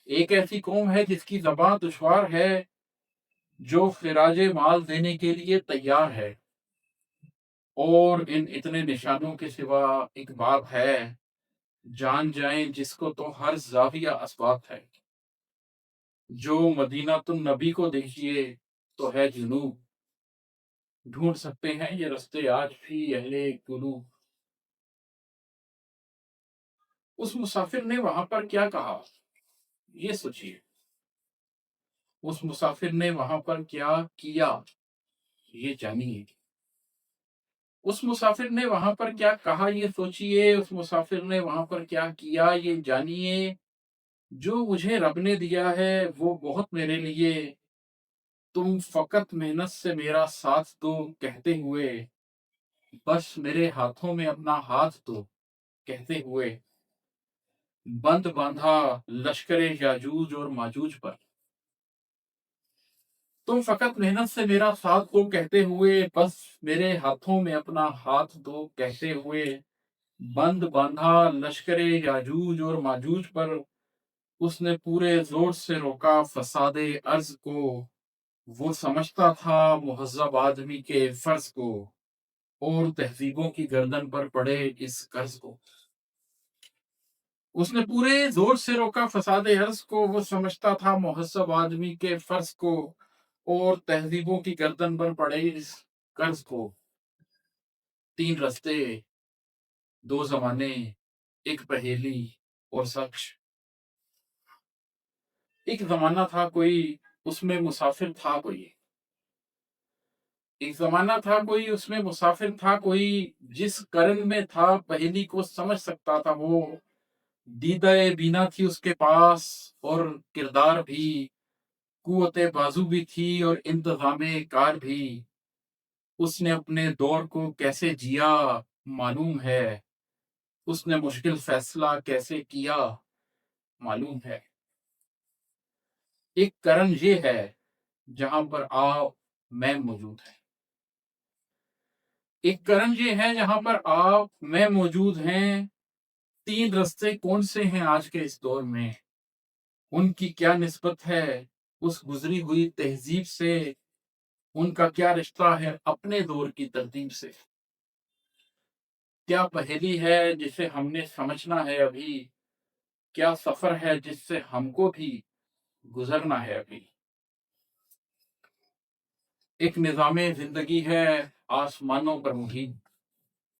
ایک ایسی قوم ہے جس کی زبان دشوار ہے، جو خراج مال دینے کے لیے تیار ہے، اور ان اتنے نشانوں کے سوا ایک بات ہے، جان جائیں جس کو تو ہر زاویہ اسباب ہے۔ جو مدینہ النبی کو دیکھیے تو ہے جنوب، ڈھونڈ سکتے ہیں یہ رستے آج بھی اہل قلوب۔ اس مسافر نے وہاں پر کیا کہا، یہ سوچیے۔ اس مسافر نے وہاں پر کیا کیا، یہ جانیے۔ اس مسافر نے وہاں پر کیا کہا، یہ سوچیے۔ اس مسافر نے وہاں پر کیا کیا، یہ جانیے۔ جو مجھے رب نے دیا ہے وہ بہت میرے لیے، تم فقط محنت سے میرا ساتھ دو کہتے ہوئے، بس میرے ہاتھوں میں اپنا ہاتھ دو کہتے ہوئے، بند باندھا لشکر یاجوج اور ماجوج پر۔ تم فقط محنت سے میرا ساتھ دو کہتے ہوئے، بس میرے ہاتھوں میں اپنا ہاتھ دو کہتے ہوئے، بند باندھا لشکر یاجوج اور ماجوج پر۔ اس نے پورے زور سے روکا فساد ارض کو، وہ سمجھتا تھا مہذب آدمی کے فرض کو، اور تہذیبوں کی گردن پر پڑے اس قرض کو۔ اس نے پورے زور سے روکا فساد ارض کو، وہ سمجھتا تھا مہذب آدمی کے فرض کو، اور تہذیبوں کی گردن پر پڑے اس قرض کو۔ تین رستے، دو زمانے، ایک پہیلی اور سچ۔ ایک زمانہ تھا کوئی، اس میں مسافر تھا کوئی۔ ایک زمانہ تھا کوئی، اس میں مسافر تھا کوئی، جس کرن میں تھا پہیلی کو سمجھ سکتا تھا وہ۔ دیدہ بینا تھی اس کے پاس اور کردار بھی، قوت بازو بھی تھی اور انتظام کار بھی۔ اس نے اپنے دور کو کیسے جیا معلوم ہے، اس نے مشکل فیصلہ کیسے کیا معلوم ہے۔ ایک کرن یہ ہے جہاں پر آپ میں موجود ہے۔ ایک کرن یہ ہے جہاں پر آپ میں موجود ہیں۔ تین رستے کون سے ہیں آج کے اس دور میں، ان کی کیا نسبت ہے اس گزری ہوئی تہذیب سے، ان کا کیا رشتہ ہے اپنے دور کی ترتیب سے؟ کیا پہیلی ہے جسے ہم نے سمجھنا ہے ابھی، کیا سفر ہے جس سے ہم کو بھی گزرنا ہے ابھی؟ ایک نظام زندگی ہے آسمانوں پر محیط،